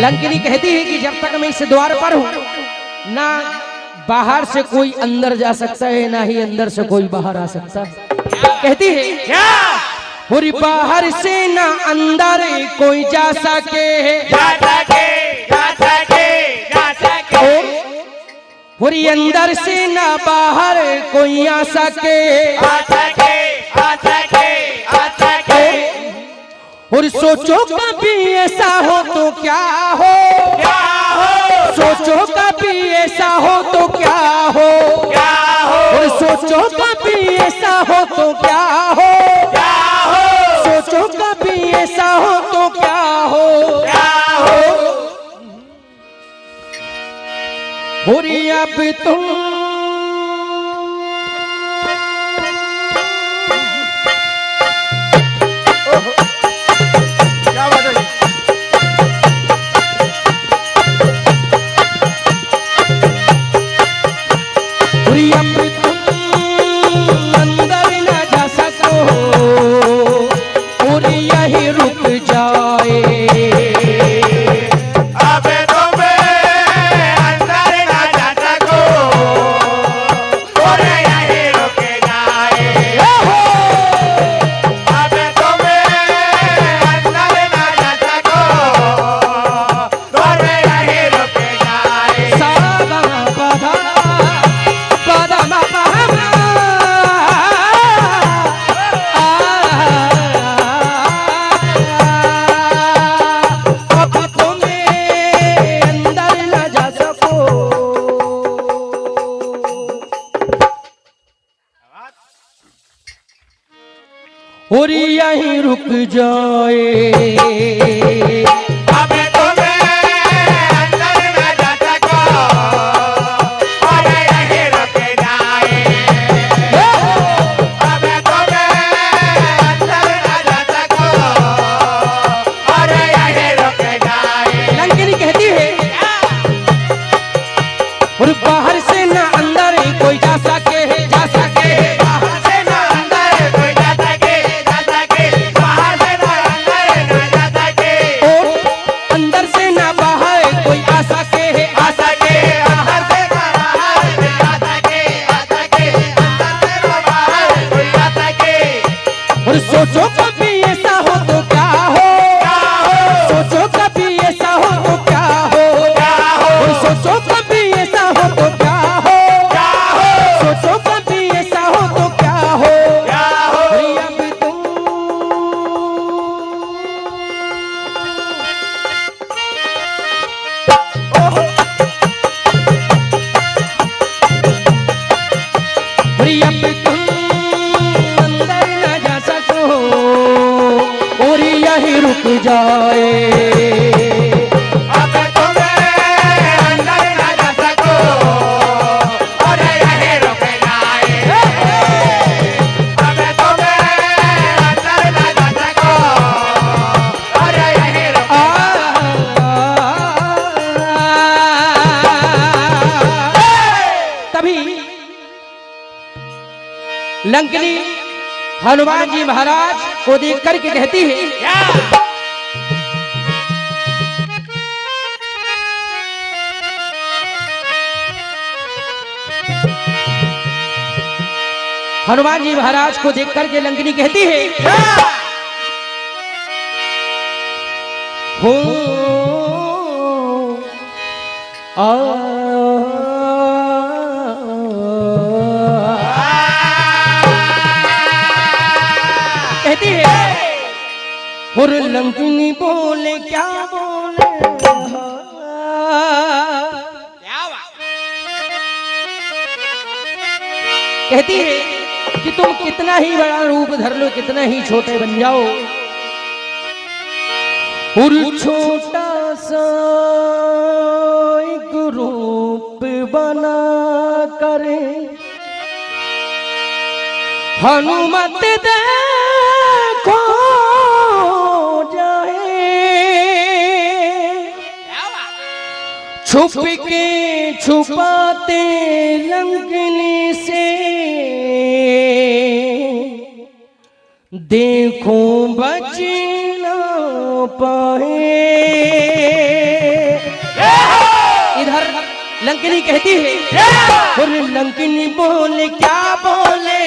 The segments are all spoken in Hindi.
लंकिनी कहती है कि जब तक मैं इस द्वार पर हूँ ना बाहर से कोई अंदर जा सकता है ना ही अंदर से कोई बाहर आ सकता है। कहती है क्या पूरी बाहर से ना अंदर कोई जा सके पूरी अंदर से ना बाहर कोई आ सके और सोचो कभी ऐसा हो तो क्या हो सोचो कभी ऐसा हो तो क्या हो और सोचो कभी ऐसा हो तो क्या हो सोचो कभी ऐसा हो तो क्या हो और अब तुम अंदर न जा सको और यही रुक जाए अब तुम अंदर न जा सको और यही रुक जाए अब तुम अंदर न जा सको और यही रुक जाए और यहीं रुक जाए अब तुम अंदर न जा सको और यहीं रुक जाए अब तुम अंदर न जा सको और यहीं रुक जाए। लंकिनी कहती है और बाहर से ना अंदर कोई जा सके बाहर से न अंदर कोई जा सके बाहर से न अंदर न जा सके और अंदर से ना बाहर कोई आ सके बाहर से बाहर से बाहर आ सके अंदर से बाहर कोई आ सके और सोचो कभी ऐसा हो तो क्या हो सोचो कभी ऐसा हो तो क्या हो और सोचो कभी ऐसा हो तो क्या हो सोचो कभी ऐसा हो तो क्या हो अरे अब तुम अरे अब तुम अंदर न जा सको और यही रुक जाए अब तुम अंदर न जा सको और यहीं रुक जाए अब तुम अंदर न जा सको और यहीं रुक तभी लंकिनी हनुमान जी महाराज को देख करके कहती है हनुमान जी महाराज को देख करके लंकिनी कहती है हो कहती है और लंकिनी बोले क्या बोले कहती है कि तुम कितना ही बड़ा रूप धर लो कितना ही छोटे बन जाओ और छोटा सा एक रूप बना करे हनुमत देखो जाए छुप के छुपाते लंकिनी से देखो बच ना पाए लंकिनी कहती है और लंकिनी बोले क्या बोले,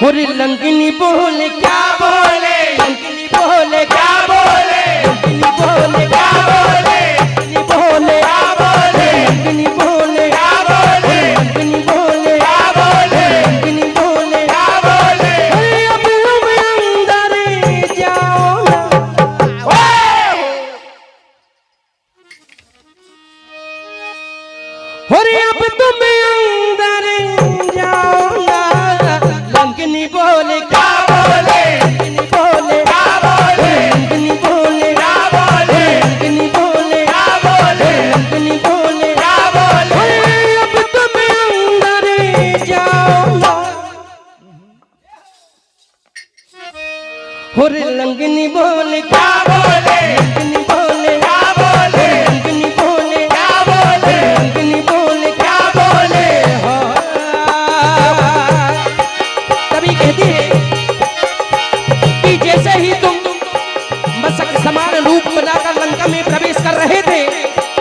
और लंकिनी बोले क्या बोले, लंकिनी बोले क्या बोले, लंकिनी बोले क्या बोले, लंकिनी बोले क्या बोले, लंकिनी बोले क्या बोले, लंकिनी बोले क्या बोले, लंकिनी बोले क्या बोले, अरे अब तुम अंदर जाओ ना, अरे अब तुम अंदर जाओ ना, लंकिनी बोले क्या बोले, लंकिनी बोले क्या बोले, लंकिनी बोले क्या बोले, लंकिनी बोले क्या बोले, लंकिनी बोले क्या बोले, अरे अब तुम अंदर जाओ ना, और लंकिनी बोले क्या बोले, लंकिनी बोले क्या बोले, लंकिनी बोले क्या बोले, लंकिनी बोले क्या बोले, तभी कहती है कि जैसे ही तुम मस्तक समान रूप बनाकर लंका में प्रवेश कर रहे थे,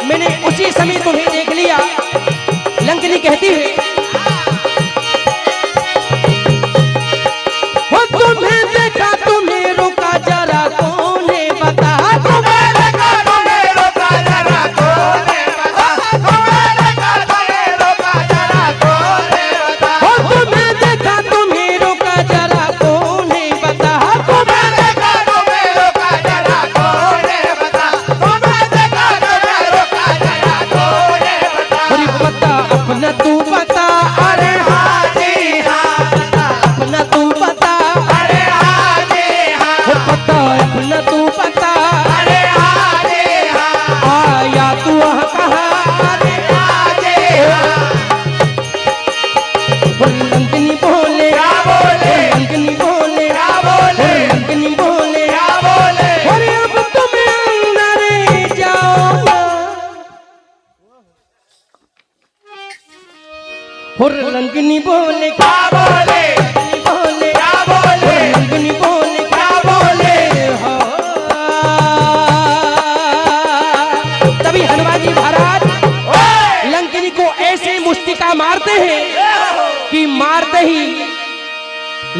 मैंने उसी समय तुम्हें देख लिया। लंकिनी कहती है वो तुम्हें देखा तुम्हें रोका जरा कौने बता, तुम्हें देखा तुम्हें रोका जरा कौने बता, तुम्हें देखा तुम्हें रोका जरा कौने बता, वो तुम्हें देखा तुम्हें रोका जरा कौने बता, तुम्हें देखा तुम्हें रोका जरा कौने बता, तुम्हें देखा तुम्हें रोका जरा कौने बता, अरे बता अपना तू बता, अरे हाँ जी हाँ बता अपना तू बता, अरे हाँ जी हाँ बता अपना तू बता, अरे हाँ जी हाँ आया तू कहाँ, अरे हाँ जी हाँ, लंकिनी बोले क्या बोले, लंकिनी बोले क्या बोले, लंकिनी बोले क्या बोले, अरे अब तुम अंदर जाओ ना, और लंकिनी बोले क्या बोले, लंकिनी बोले क्या बोले, लंकिनी बोले क्या बोले, तभी हनुमान जी महाराज लंकिनी को ऐसे मुष्टिका मारते हैं कि मारते ही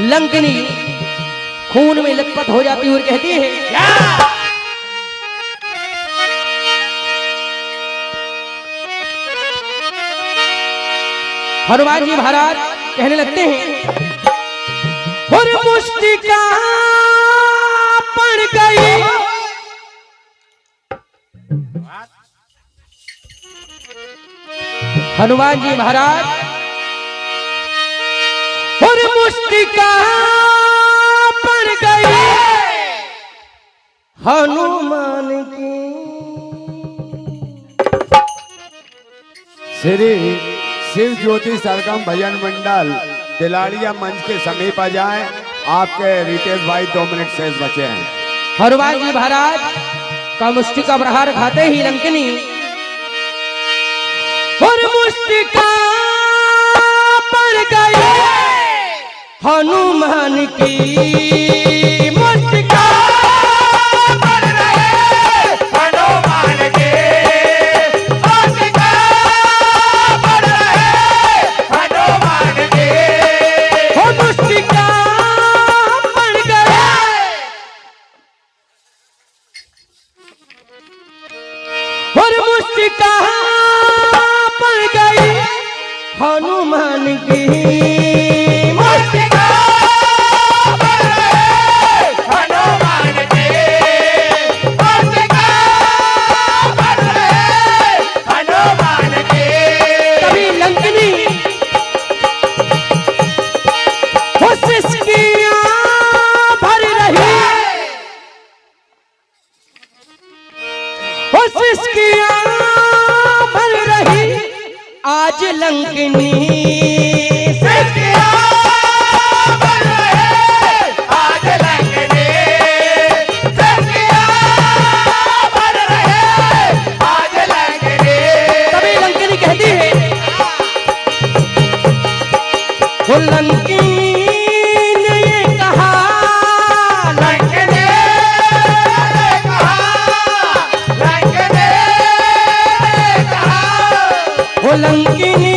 लंकिनी खून में लथपथ हो जाती है और कहती है हनुमान जी महाराज कहने लगते हैं और मुष्टिका पड़ गई, हनुमान जी महाराज और मुष्टिका पड़ गई हनुमान की, श्री शिव ज्योति सरगम भजन मंडल दिलाड़िया मंच के समीप आ जाएं। आपके रितेश भाई 2 मिनट शेष बचे हैं। हनुमान जी महाराज का मुष्टिका प्रहार खाते ही लंकिनी और मुष्टिका पड़ गई हनुमान की, मुष्टिका पड़ रहे हनुमान के, मुष्टिका पड़ रहे हनुमान के, हो मुष्टिका पड़ गई और मुष्टिका पड़ गई हनुमान की, मुष्टिका पड़ रहे हनुमान के, मुष्टिका पड़ रहे हनुमान के, तभी लंकिनी हो सिसकियां भर रही, हो सिसकियां भर रही आज लंकिनी, सिसकियां भर रहे आज लंकिनी, सिसकियां भर रहे आज लंकिनी, तभी लंकिनी कहती है वो लंकिनी ने ये कहा, लंकिनी ने कहा हो लंकिनी